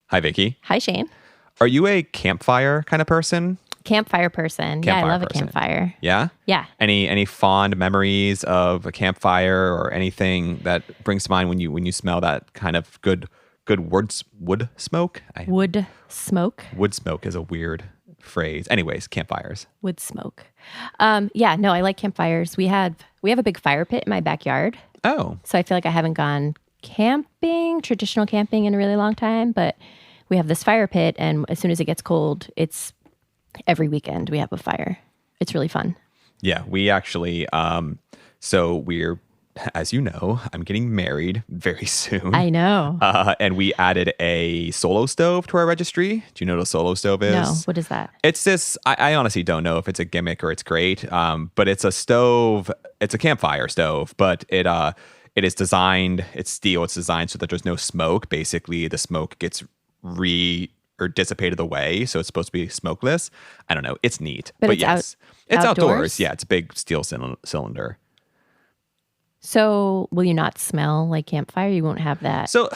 Hi, Vicky. Hi, Shane. Are you a campfire kind of person? Campfire person. Yeah, I love a campfire. Yeah? Yeah. Any fond memories of a campfire or anything that brings to mind when you smell that kind of good wood smoke? Wood smoke. Wood smoke is a weird phrase. Anyways, campfires. Wood smoke. I like campfires. We have a big fire pit in my backyard. Oh. So I feel like I haven't gone traditional camping in a really long time, but we have this fire pit, and as soon as it gets cold, it's every weekend we have a fire. It's really fun. Yeah, we actually, so we're, as you know, I'm getting married very soon. I know. And we added a solo stove to our registry. Do you know what a solo stove is? No, what is that? It's this, I honestly don't know if it's a gimmick or it's great, but it's a stove, it's a campfire stove, but it is designed, it's steel, it's designed so that there's no smoke. Basically, the smoke gets dissipated away, so it's supposed to be smokeless. I don't know. It's neat. But it's yes, it's outdoors. Yeah, it's a big steel cylinder. So will you not smell like campfire? You won't have that. So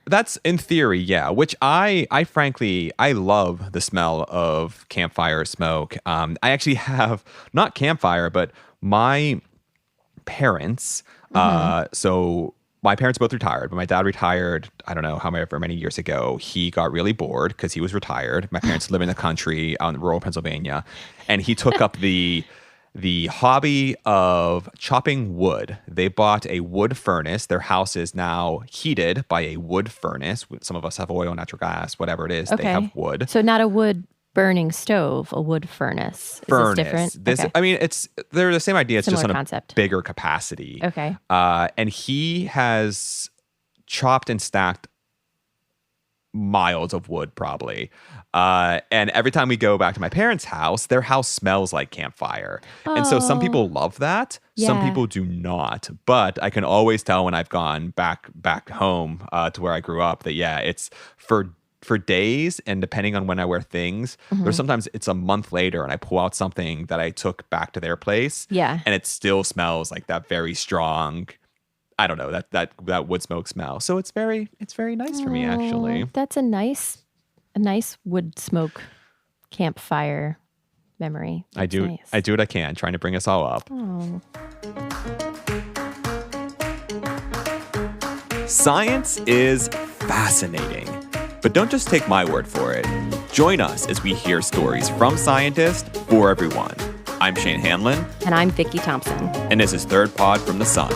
that's in theory, yeah, which I frankly, I love the smell of campfire smoke. I actually have not campfire, but my parents, so my parents both retired, but my dad retired, I don't know however many years ago. He got really bored because he was retired. My parents live in the country out in rural Pennsylvania, and he took up the hobby of chopping wood. They bought a wood furnace. Their house is now heated by a wood furnace. Some of us have oil, natural gas, whatever it is. Okay. They have wood. So not a wood burning stove, a wood furnace. Is this different? Okay. I mean, they're the same idea. It's Similar just on concept. A bigger capacity. Okay. And he has chopped and stacked miles of wood probably. And every time we go back to my parents' house, their house smells like campfire. And so some people love that. Yeah. Some people do not. But I can always tell when I've gone back home to where I grew up that, yeah, it's for days, and depending on when I wear things, there's sometimes it's a month later and I pull out something that I took back to their place. Yeah. And it still smells like that very strong, I don't know, that wood smoke smell. So it's very nice for me, actually. That's a nice wood smoke campfire memory. That's I do what I can, trying to bring us all up. Oh. Science is fascinating. But don't just take my word for it. Join us as we hear stories from scientists for everyone. I'm Shane Hanlon. And I'm Vicky Thompson. And this is Third Pod from the Sun.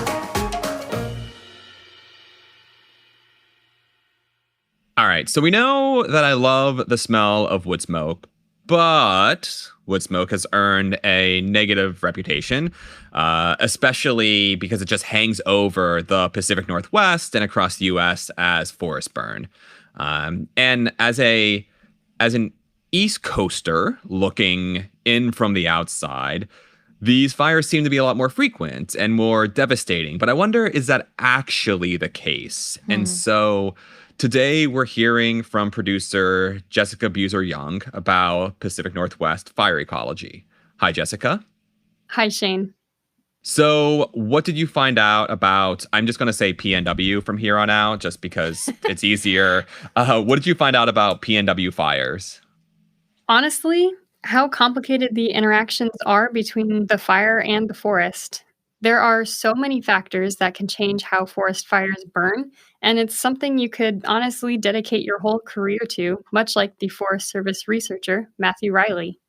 All right, so we know that I love the smell of wood smoke, but wood smoke has earned a negative reputation, especially because it just hangs over the Pacific Northwest and across the U.S. as forest burn. And as an East Coaster looking in from the outside, these fires seem to be a lot more frequent and more devastating. But I wonder, is that actually the case? And so today we're hearing from producer Jessica Buser-Young about Pacific Northwest fire ecology. Hi, Jessica. Hi, Shane. So what did you find out about, I'm just going to say PNW from here on out, just because it's easier. What did you find out about PNW fires? Honestly, how complicated the interactions are between the fire and the forest. There are so many factors that can change how forest fires burn, and it's something you could honestly dedicate your whole career to, much like the Forest Service researcher, Matthew Reilly.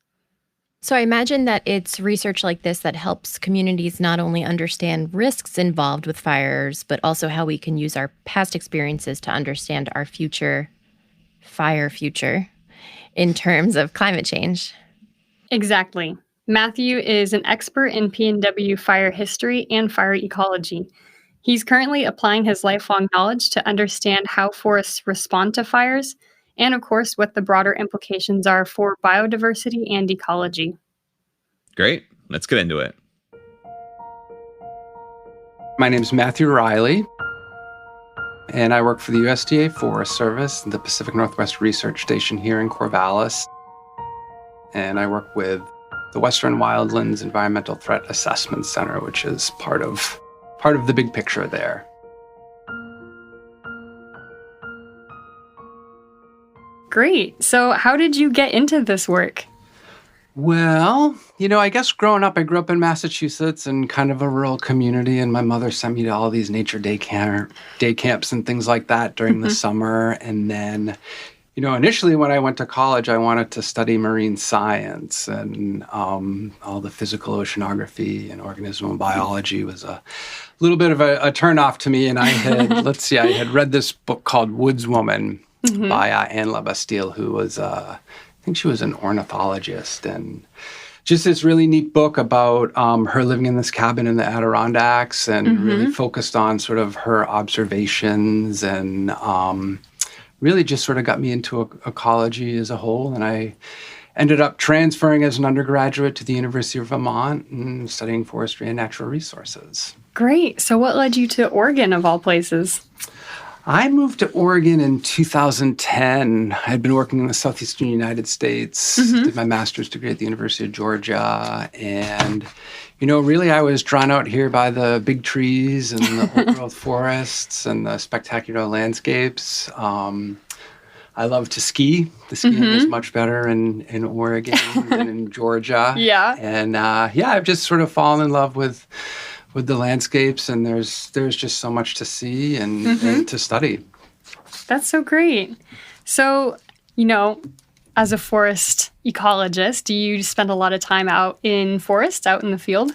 So I imagine that it's research like this that helps communities not only understand risks involved with fires, but also how we can use our past experiences to understand our future in terms of climate change. Exactly. Matthew is an expert in PNW fire history and fire ecology. He's currently applying his lifelong knowledge to understand how forests respond to fires, and of course, what the broader implications are for biodiversity and ecology. Great. Let's get into it. My name is Matthew Reilly, and I work for the USDA Forest Service, the Pacific Northwest Research Station here in Corvallis. And I work with the Western Wildlands Environmental Threat Assessment Center, which is part of the big picture there. great. So how did you get into this work? Well, I guess growing up, I grew up in Massachusetts in kind of a rural community, and my mother sent me to all these nature day camps and things like that during the summer. And then, initially when I went to college, I wanted to study marine science, and all the physical oceanography and organismal biology was a little bit of a turnoff to me. And I had, I had read this book called Woodswoman by Anne LaBastille, who was I think she was an ornithologist, and just this really neat book about her living in this cabin in the Adirondacks, and really focused on sort of her observations, and really just sort of got me into ecology as a whole. And I ended up transferring as an undergraduate to the University of Vermont and studying forestry and natural resources. Great. So what led you to Oregon, of all places? I moved to Oregon in 2010. I had been working in the southeastern United States, did my master's degree at the University of Georgia. And, really I was drawn out here by the big trees and the old growth forests and the spectacular landscapes. I love to ski. The skiing is much better in Oregon than in Georgia. Yeah. And I've just sort of fallen in love with the landscapes, and there's just so much to see and to study. That's so great. So, as a forest ecologist, do you spend a lot of time out in forests, out in the field?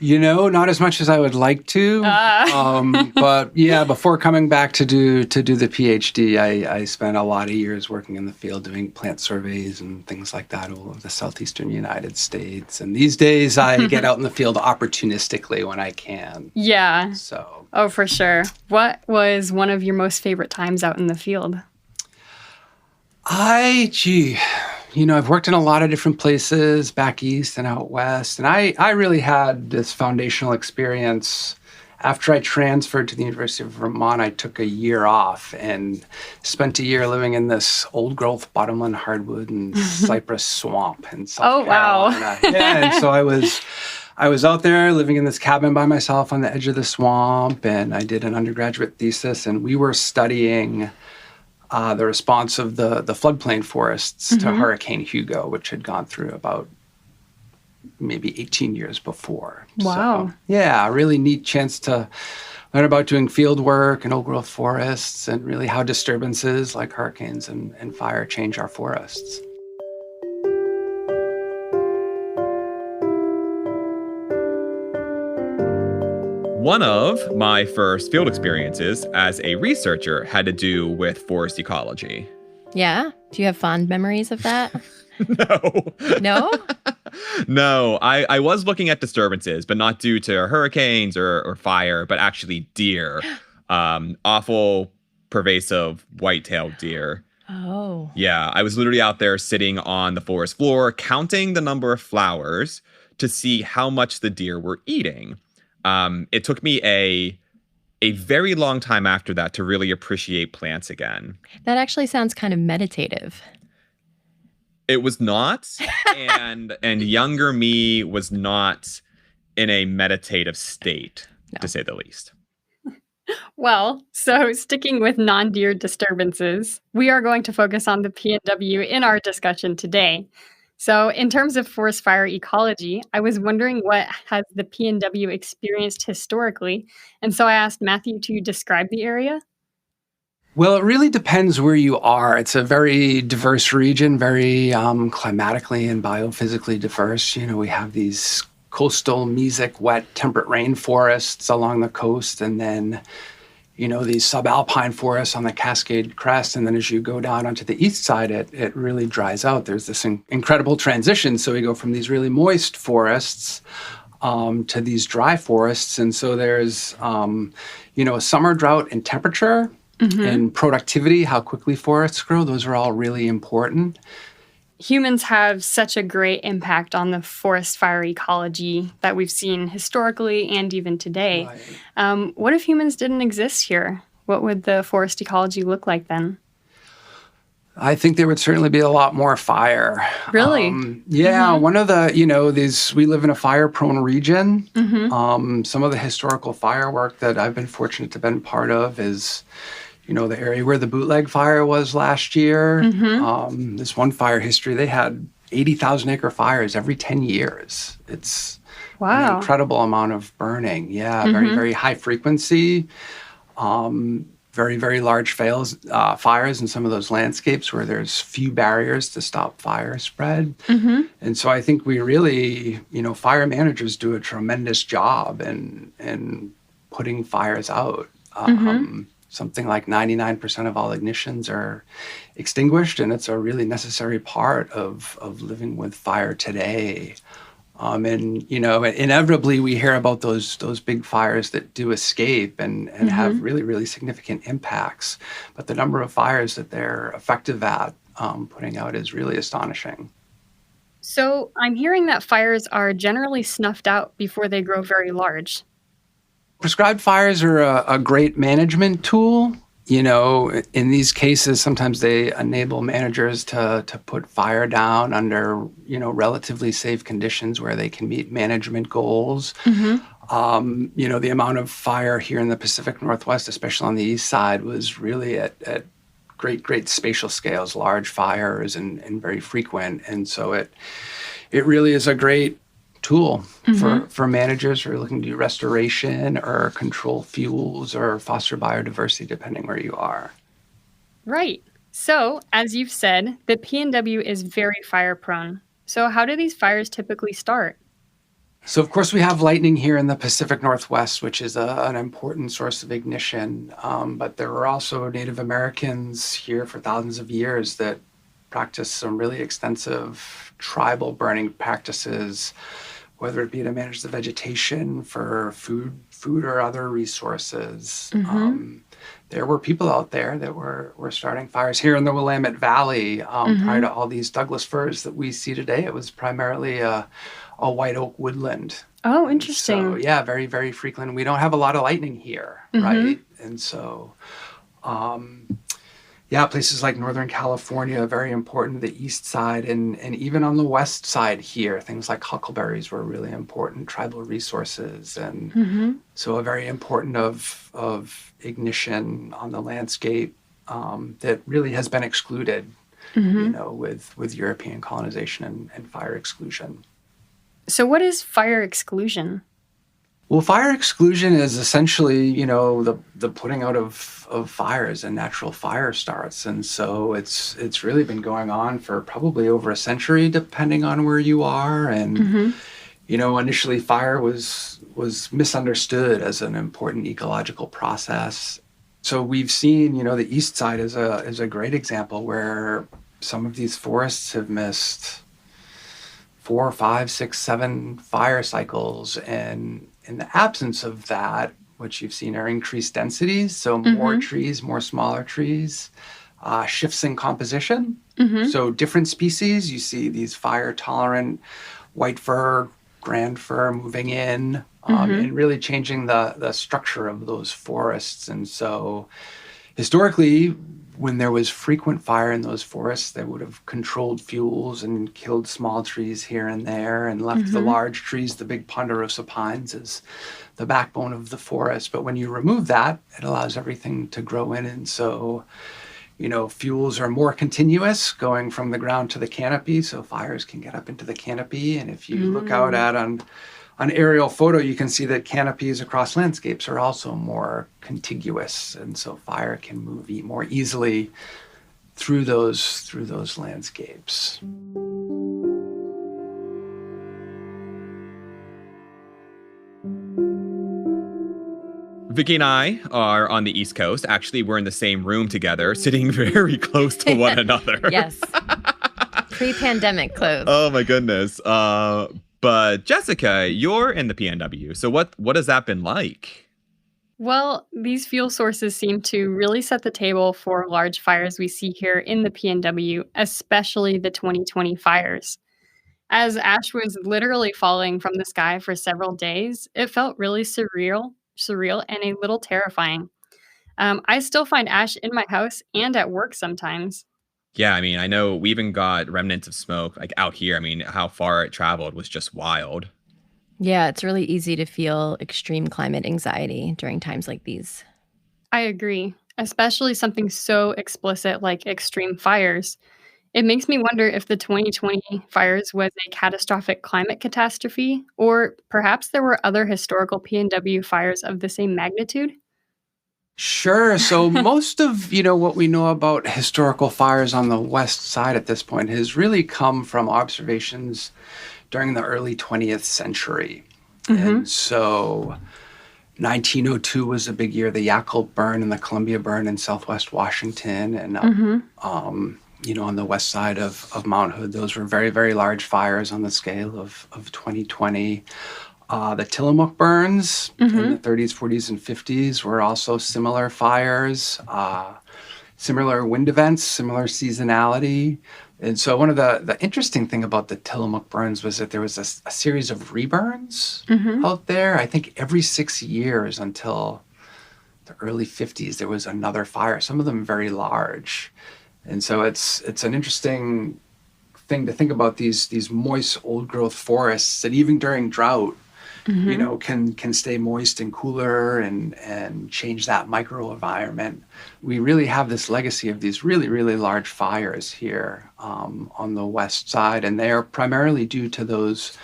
Not as much as I would like to. But yeah, before coming back to do the PhD, I spent a lot of years working in the field doing plant surveys and things like that all over the southeastern United States. And these days I get out in the field opportunistically when I can. Yeah. So. Oh, for sure. What was one of your most favorite times out in the field? I've worked in a lot of different places back east and out west. And I really had this foundational experience. After I transferred to the University of Vermont, I took a year off and spent a year living in this old growth bottomland hardwood and cypress swamp in South Carolina. Wow. Yeah, and so I was out there living in this cabin by myself on the edge of the swamp, and I did an undergraduate thesis, and we were studying the response of the floodplain forests to Hurricane Hugo, which had gone through about maybe 18 years before. Wow. So, yeah, a really neat chance to learn about doing field work and old growth forests, and really how disturbances like hurricanes and fire change our forests. One of my first field experiences as a researcher had to do with forest ecology. Yeah? Do you have fond memories of that? No. No? No, I was looking at disturbances, but not due to hurricanes or fire, but actually deer. Awful, pervasive white-tailed deer. Oh. Yeah, I was literally out there sitting on the forest floor, counting the number of flowers to see how much the deer were eating. It took me a very long time after that to really appreciate plants again. That actually sounds kind of meditative. It was not, and younger me was not in a meditative state, to say the least. Well, so sticking with non-deer disturbances, we are going to focus on the PNW in our discussion today. So in terms of forest fire ecology, I was wondering what has the PNW experienced historically. And so I asked Matthew to describe the area. Well, it really depends where you are. It's a very diverse region, very climatically and biophysically diverse. We have these coastal, mesic, wet, temperate rainforests along the coast, and then these subalpine forests on the Cascade Crest. And then as you go down onto the east side, it really dries out. There's this incredible transition. So we go from these really moist forests to these dry forests. And so there's, a summer drought in temperature and productivity, how quickly forests grow. Those are all really important. Humans have such a great impact on the forest fire ecology that we've seen historically and even today. Right. What if humans didn't exist here? What would the forest ecology look like then? I think there would certainly be a lot more fire. Really? One of the, we live in a fire-prone region. Some of the historical firework that I've been fortunate to have been part of is, the area where the bootleg fire was last year. This one fire history, they had 80,000 acre fires every 10 years. It's an incredible amount of burning. Yeah, very, very high frequency. Very, very large fires in some of those landscapes where there's few barriers to stop fire spread. And so I think we really, fire managers do a tremendous job in putting fires out. Something like 99% of all ignitions are extinguished, and it's a really necessary part of living with fire today. And inevitably we hear about those big fires that do escape and have really, really significant impacts. But the number of fires that they're effective at putting out is really astonishing. So I'm hearing that fires are generally snuffed out before they grow very large. Prescribed fires are a great management tool. In these cases, sometimes they enable managers to put fire down under, relatively safe conditions where they can meet management goals. The amount of fire here in the Pacific Northwest, especially on the east side, was really at great spatial scales, large fires and very frequent. And so it really is a great tool for managers who are looking to do restoration or control fuels or foster biodiversity, depending where you are. Right. So, as you've said, the PNW is very fire prone. So how do these fires typically start? So, of course, we have lightning here in the Pacific Northwest, which is an important source of ignition. But there were also Native Americans here for thousands of years that practiced some really extensive tribal burning practices, whether it be to manage the vegetation for food or other resources. There were people out there that were starting fires here in the Willamette Valley prior to all these Douglas firs that we see today. It was primarily a white oak woodland. Oh, interesting. So, yeah, very, very frequent. We don't have a lot of lightning here, right? And so, places like Northern California, very important, the east side, and even on the west side here, things like huckleberries were really important tribal resources. And so a very important of ignition on the landscape that really has been excluded, with European colonization and fire exclusion. So what is fire exclusion? Well, fire exclusion is essentially, the putting out of fires and natural fire starts. And so it's really been going on for probably over a century, depending on where you are. And, initially fire was misunderstood as an important ecological process. So we've seen, the east side is a great example where some of these forests have missed 4, 5, 6, 7 fire cycles, and in the absence of that, what you've seen are increased densities, so more trees, more smaller trees, shifts in composition. So different species, you see these fire-tolerant white fir, grand fir moving in, and really changing the structure of those forests. And so historically, when there was frequent fire in those forests, they would have controlled fuels and killed small trees here and there and left the large trees, the big ponderosa pines, as the backbone of the forest. But when you remove that, it allows everything to grow in. And so, fuels are more continuous going from the ground to the canopy. So fires can get up into the canopy. And if you look out at an aerial photo, you can see that canopies across landscapes are also more contiguous, and so fire can move more easily through those landscapes. Vicky and I are on the East Coast. Actually, we're in the same room together, sitting very close to one another. Yes. Pre-pandemic clothes. Oh my goodness. But Jessica, you're in the PNW. So what has that been like? Well, these fuel sources seem to really set the table for large fires we see here in the PNW, especially the 2020 fires. As ash was literally falling from the sky for several days, it felt really surreal and a little terrifying. I still find ash in my house and at work sometimes. Yeah, I mean, I know we even got remnants of smoke like out here. I mean, how far it traveled was just wild. Yeah, it's really easy to feel extreme climate anxiety during times like these. I agree. especially something so explicit like extreme fires. It makes me wonder if the 2020 fires was a catastrophic climate catastrophe, or perhaps there were other historical PNW fires of the same magnitude. Sure. So most of, what we know about historical fires on the west side at this point has really come from observations during the early 20th century. And so 1902 was a big year, the Yakult burn and the Columbia burn in southwest Washington. And, on the west side of Mount Hood, those were very, very large fires on the scale of 2020. The Tillamook burns in the 30s, 40s, and 50s were also similar fires, similar wind events, similar seasonality. And so one of the interesting thing about the Tillamook burns was that there was a series of reburns out there. I think every 6 years until the early 50s, there was another fire, some of them very large. And so it's an interesting thing to think about these moist old growth forests that even during drought, can stay moist and cooler and change that microenvironment. We really have this legacy of these really, really large fires here on the west side, and they are primarily due to those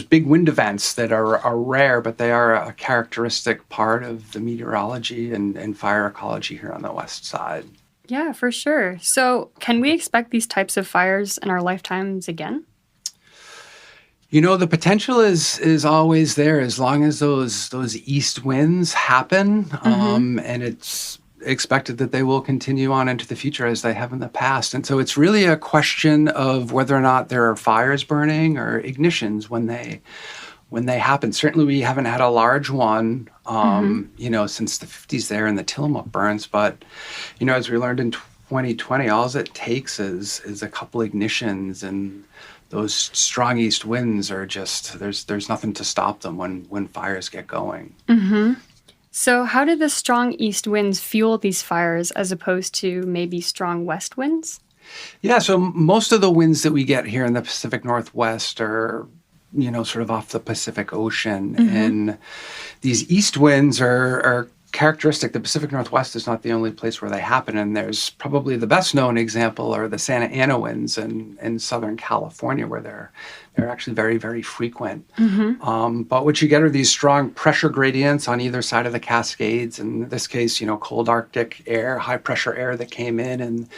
big wind events that are rare, but they are a characteristic part of the meteorology and fire ecology here on the west side. Yeah, for sure. So can we expect these types of fires in our lifetimes again? The potential is always there as long as those east winds happen, and it's expected that they will continue on into the future as they have in the past. And so it's really a question of whether or not there are fires burning or ignitions when they happen. Certainly we haven't had a large one, since the 50s there in the Tillamook burns. But, as we learned in 2020, all it takes is a couple ignitions, and those strong east winds are just, there's nothing to stop them when fires get going. So how do the strong east winds fuel these fires as opposed to maybe strong west winds? Yeah, so most of the winds that we get here in the Pacific Northwest are, sort of off the Pacific Ocean. And these east winds are characteristic. The Pacific Northwest is not the only place where they happen, and there's probably the best known example are the Santa Ana winds in Southern California, where they're actually very, very frequent. But what you get are these strong pressure gradients on either side of the Cascades. In this case, cold Arctic air, high pressure air that came in, and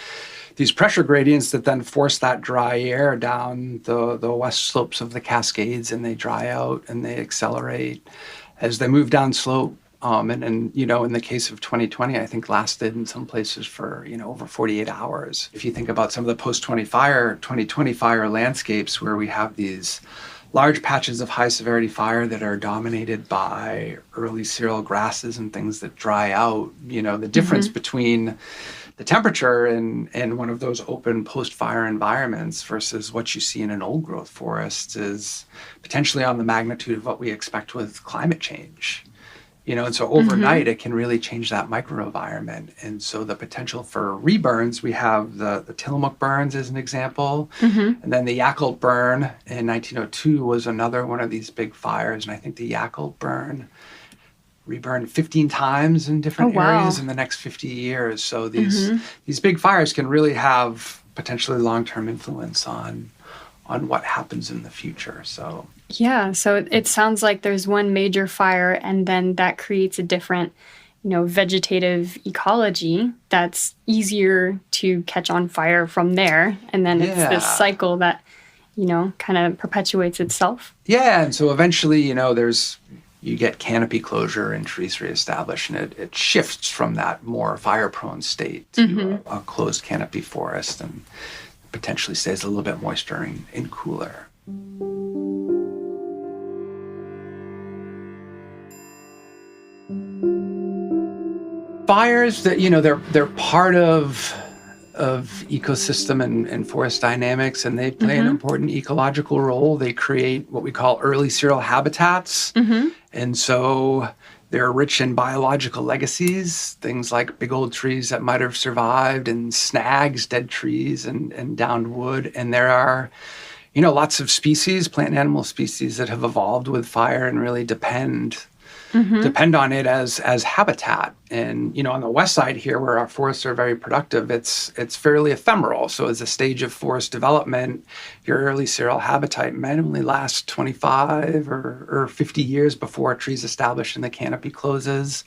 these pressure gradients that then force that dry air down the west slopes of the Cascades, and they dry out and they accelerate as they move down slope. And in the case of 2020, I think lasted in some places for, over 48 hours. If you think about some of the post-2020 fire landscapes where we have these large patches of high severity fire that are dominated by early cereal grasses and things that dry out, the difference between the temperature in one of those open post-fire environments versus what you see in an old growth forest is potentially on the magnitude of what we expect with climate change. And so overnight, it can really change that microenvironment. And so the potential for reburns, we have the Tillamook burns as an example. And then the Yakult burn in 1902 was another one of these big fires. And I think the Yakult burn reburned 15 times in different areas in the next 50 years. So these big fires can really have potentially long-term influence on what happens in the future. So yeah, so it sounds like there's one major fire, and then that creates a different, vegetative ecology that's easier to catch on fire from there. And then it's this cycle that, kind of perpetuates itself. Yeah, and so eventually, you get canopy closure and trees reestablished, and it shifts from that more fire-prone state to a closed canopy forest, and potentially stays a little bit moister and cooler. Fires that, they're part of ecosystem and forest dynamics, and they play an important ecological role. They create what we call early cereal habitats. And so they're rich in biological legacies, things like big old trees that might have survived, and snags, dead trees, and downed wood. And there are, lots of species, plant and animal species, that have evolved with fire and really depend depend on it as habitat. And, on the west side here, where our forests are very productive, it's fairly ephemeral. So as a stage of forest development, your early cereal habitat might only last 25 or 50 years before a tree's established and the canopy closes.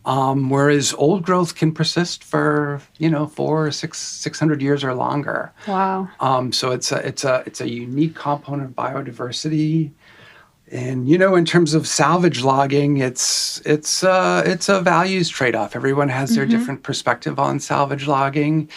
Whereas old growth can persist for, 400 or 600 years or longer. Wow. So it's a unique component of biodiversity. And, in terms of salvage logging, it's a values trade-off. Everyone has their different perspective on salvage logging.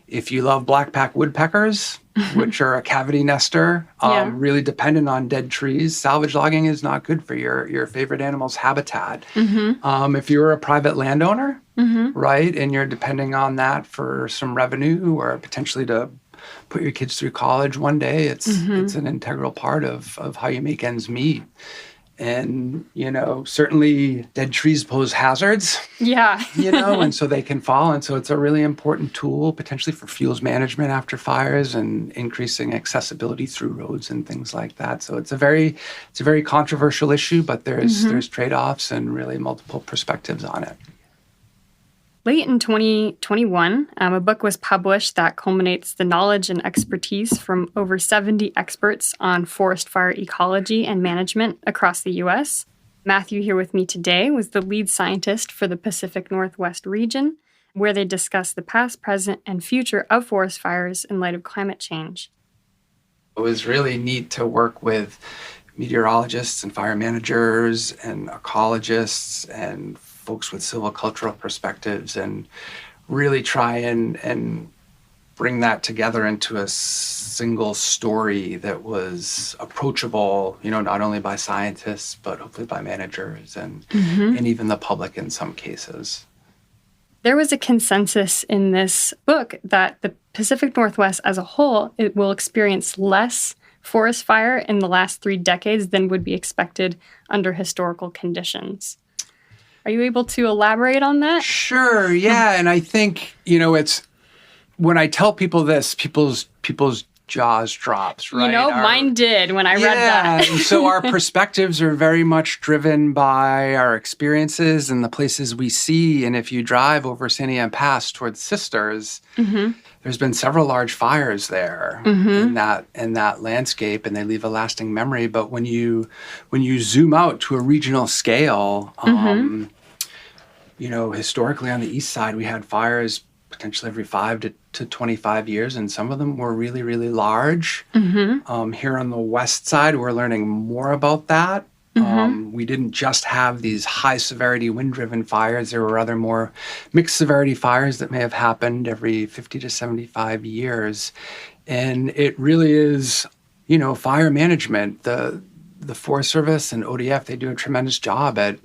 If you love black-backed woodpeckers, which are a cavity nester, really dependent on dead trees, salvage logging is not good for your favorite animal's habitat. If you're a private landowner, right, and you're depending on that for some revenue or potentially to put your kids through college one day, it's an integral part of how you make ends meet. And, certainly dead trees pose hazards. Yeah. And so they can fall. And so it's a really important tool potentially for fuels management after fires and increasing accessibility through roads and things like that. So it's a very controversial issue, but there's trade-offs and really multiple perspectives on it. Late in 2021, a book was published that culminates the knowledge and expertise from over 70 experts on forest fire ecology and management across the U.S. Matthew, here with me today, was the lead scientist for the Pacific Northwest region, where they discuss the past, present, and future of forest fires in light of climate change. It was really neat to work with meteorologists and fire managers and ecologists and folks with silvicultural perspectives and really try and bring that together into a single story that was approachable, not only by scientists, but hopefully by managers and even the public in some cases. There was a consensus in this book that the Pacific Northwest as a whole, it will experience less forest fire in the last 3 decades than would be expected under historical conditions. Are you able to elaborate on that? Sure, yeah. And I think, it's when I tell people this, people's jaws drops, right? Mine did when I read that. And so our perspectives are very much driven by our experiences and the places we see. And if you drive over San Diego Pass towards Sisters, there's been several large fires there in that landscape, and they leave a lasting memory. But when you zoom out to a regional scale, historically on the east side, we had fires potentially every 5 to 25 years, and some of them were really, really large. Here on the west side, we're learning more about that. We didn't just have these high-severity wind-driven fires. There were other more mixed-severity fires that may have happened every 50 to 75 years. And it really is, fire management. The Forest Service and ODF, they do a tremendous job at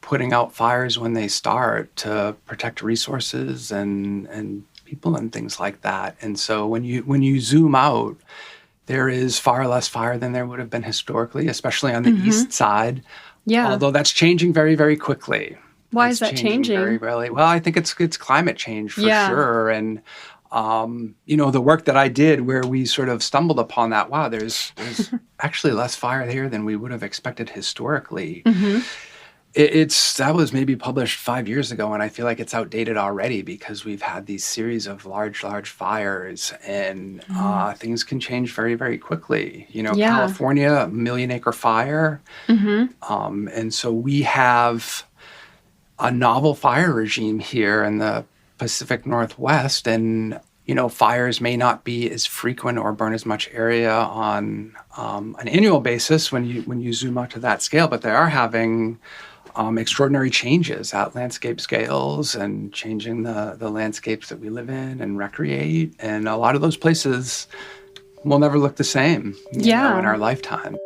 putting out fires when they start to protect resources and people and things like that. And so when you zoom out, there is far less fire than there would have been historically, especially on the east side. Yeah. Although that's changing very, very quickly. Why is that changing? Very rarely. Well, I think it's climate change for sure. And the work that I did where we sort of stumbled upon that, wow, there's actually less fire here than we would have expected historically. That was maybe published 5 years ago, and I feel like it's outdated already because we've had these series of large fires, and things can change very, very quickly. California, 1 million acre fire. And so we have a novel fire regime here in the Pacific Northwest, and fires may not be as frequent or burn as much area on an annual basis when you zoom out to that scale, but they are having extraordinary changes at landscape scales and changing the landscapes that we live in and recreate, and a lot of those places will never look the same in our lifetime.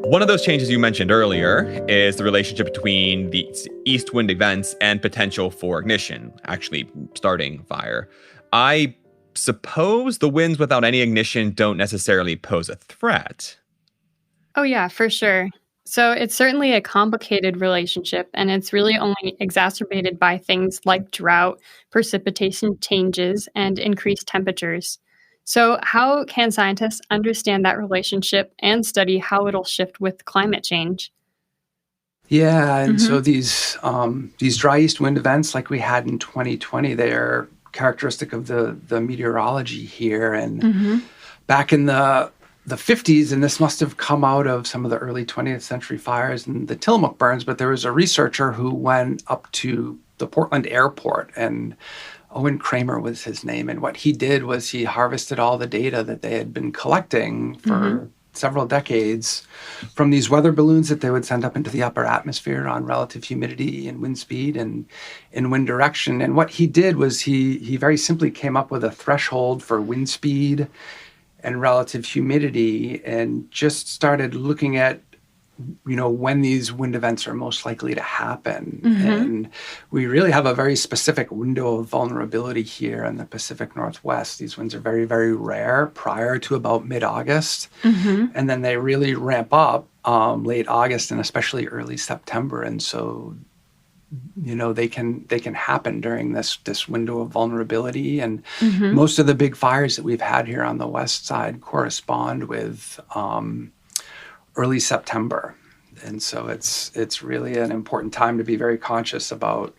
One of those changes you mentioned earlier is the relationship between the east wind events and potential for ignition, actually starting fire. I suppose the winds without any ignition don't necessarily pose a threat. Oh, yeah, for sure. So it's certainly a complicated relationship, and it's really only exacerbated by things like drought, precipitation changes, and increased temperatures. So, how can scientists understand that relationship and study how it'll shift with climate change? Yeah, and Mm-hmm. so these dry east wind events like we had in 2020, they are characteristic of the meteorology here. And Mm-hmm. back in the 50s, and this must have come out of some of the early 20th century fires and the Tillamook burns, but there was a researcher who went up to the Portland airport, and Owen Kramer was his name. And what he did was he harvested all the data that they had been collecting for several decades from these weather balloons that they would send up into the upper atmosphere on relative humidity and wind speed and wind direction. And what he did was he very simply came up with a threshold for wind speed and relative humidity and just started looking at when these wind events are most likely to happen. And we really have a very specific window of vulnerability here in the Pacific Northwest. These winds are very, very rare prior to about mid-August. And then they really ramp up late August and especially early September. And so, they can happen during this window of vulnerability. And most of the big fires that we've had here on the west side correspond with early September. And so it's really an important time to be very conscious about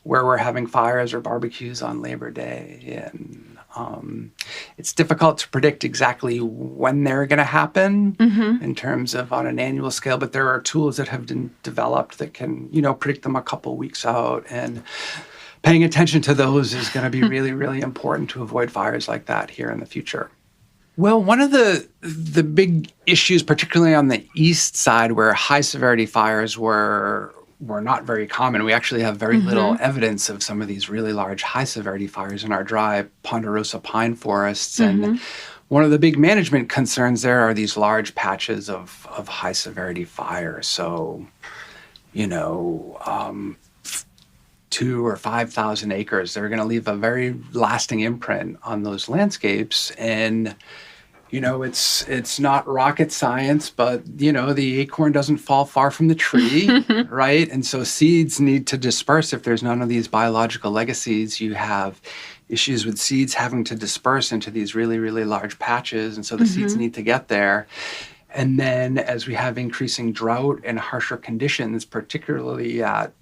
where we're having fires or barbecues on Labor Day. And it's difficult to predict exactly when they're going to happen in terms of on an annual scale, but there are tools that have been developed that can, predict them a couple weeks out. And paying attention to those is going to be really, really important to avoid fires like that here in the future. Well, one of the big issues, particularly on the east side, where high severity fires were not very common. We actually have very little evidence of some of these really large high severity fires in our dry ponderosa pine forests. And one of the big management concerns there are these large patches of high severity fire. So, 2,000 or 5,000 acres, they're going to leave a very lasting imprint on those landscapes. And it's not rocket science, but, the acorn doesn't fall far from the tree, right? And so seeds need to disperse. If there's none of these biological legacies, you have issues with seeds having to disperse into these really, really large patches. And so the seeds need to get there. And then as we have increasing drought and harsher conditions, particularly at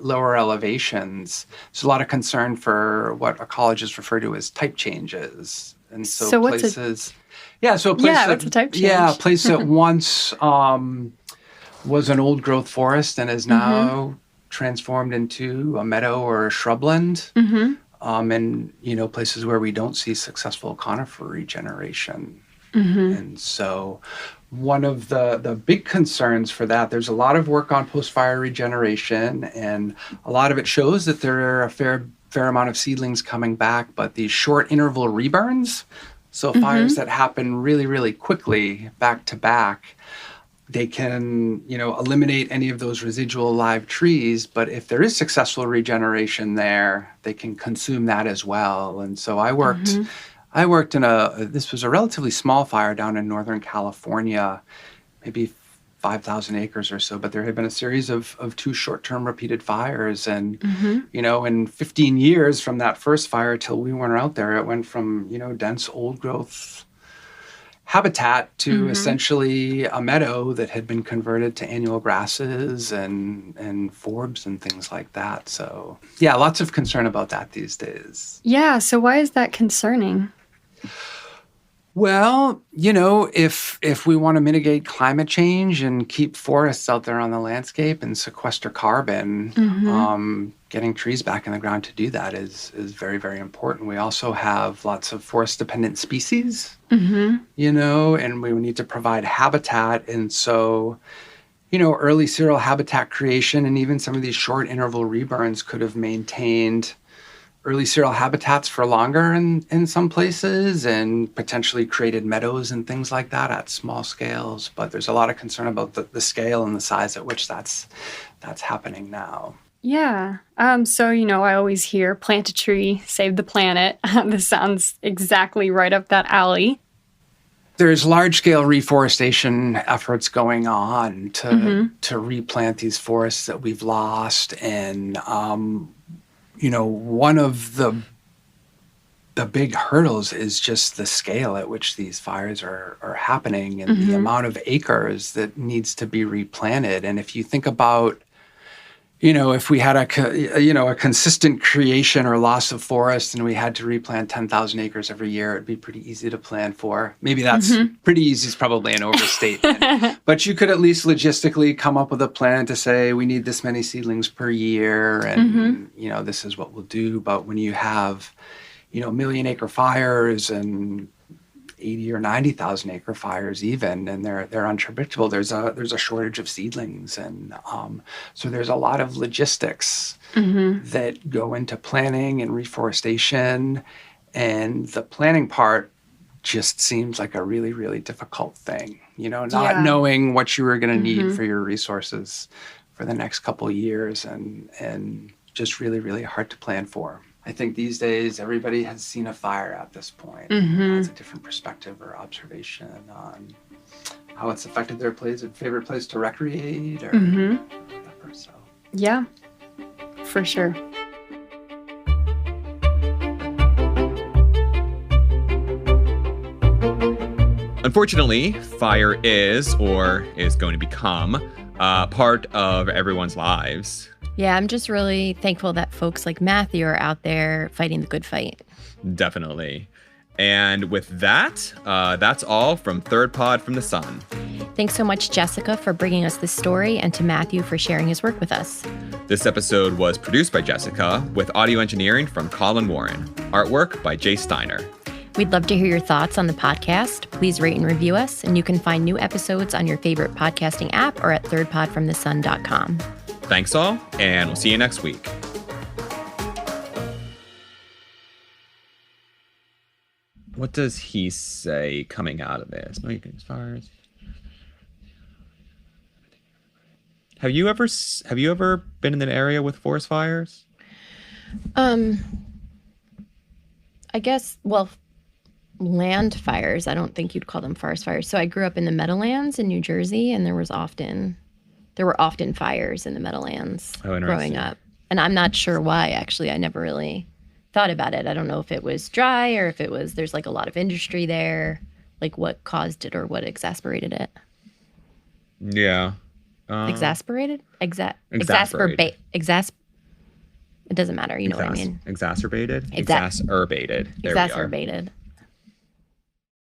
lower elevations, there's a lot of concern for what ecologists refer to as type changes. And so places... what's a type change? Yeah, a place that once was an old growth forest and is now transformed into a meadow or a shrubland. And, places where we don't see successful conifer regeneration. And so one of the big concerns for that, there's a lot of work on post-fire regeneration, and a lot of it shows that there are a fair amount of seedlings coming back, but these short interval reburns, so fires that happen really, really quickly back to back, they can, eliminate any of those residual live trees. But if there is successful regeneration there, they can consume that as well. And so I worked in this was a relatively small fire down in Northern California, maybe 5,000 acres or so, but there had been a series of 2 short-term repeated fires. And, in 15 years from that first fire till we went out there, it went from, dense old growth habitat to essentially a meadow that had been converted to annual grasses and forbs and things like that. So, yeah, lots of concern about that these days. Yeah, so why is that concerning? Well, if we want to mitigate climate change and keep forests out there on the landscape and sequester carbon, getting trees back in the ground to do that is very, very important. We also have lots of forest-dependent species, and we need to provide habitat. And so, early serial habitat creation and even some of these short interval reburns could have maintained early serial habitats for longer in some places and potentially created meadows and things like that at small scales. But there's a lot of concern about the scale and the size at which that's happening now. Yeah. So, I always hear plant a tree, save the planet. This sounds exactly right up that alley. There's large-scale reforestation efforts going on to replant these forests that we've lost. And one of the the big hurdles is just the scale at which these fires are happening and the amount of acres that needs to be replanted. And if you think about, if we had a consistent creation or loss of forest and we had to replant 10,000 acres every year, it'd be pretty easy to plan for. Maybe that's pretty easy is probably an overstatement. But you could at least logistically come up with a plan to say we need this many seedlings per year and, this is what we'll do. But when you have, million-acre fires and 80 or 90,000 acre fires even, and they're unpredictable. There's a shortage of seedlings, and so there's a lot of logistics that go into planning and reforestation, and the planning part just seems like a really, really difficult thing. Not knowing what you were going to need for your resources for the next couple of years, and just really, really hard to plan for. I think these days everybody has seen a fire at this point. Has a different perspective or observation on how it's affected their favorite place to recreate or whatever. So yeah, for sure. Unfortunately, fire is going to become part of everyone's lives. Yeah, I'm just really thankful that folks like Matthew are out there fighting the good fight. Definitely. And with that, that's all from Third Pod from the Sun. Thanks so much, Jessica, for bringing us this story, and to Matthew for sharing his work with us. This episode was produced by Jessica, with audio engineering from Collin Warren. Artwork by Jace Steiner. We'd love to hear your thoughts on the podcast. Please rate and review us, and you can find new episodes on your favorite podcasting app or at thirdpodfromthesun.com. Thanks all, and we'll see you next week. What does he say coming out of this? As far as have you ever been in an area with forest fires? I guess, land fires. I don't think you'd call them forest fires. So I grew up in the Meadowlands in New Jersey, and there were often fires in the Meadowlands growing up. And I'm not sure why, actually. I never really thought about it. I don't know if it was dry or if there's like a lot of industry there, like what caused it or what exacerbated it. Yeah. Exacerbated? Exacerbate. It doesn't matter. You know what I mean. Exacerbated? Exacerbated. There we are. Exacerbated.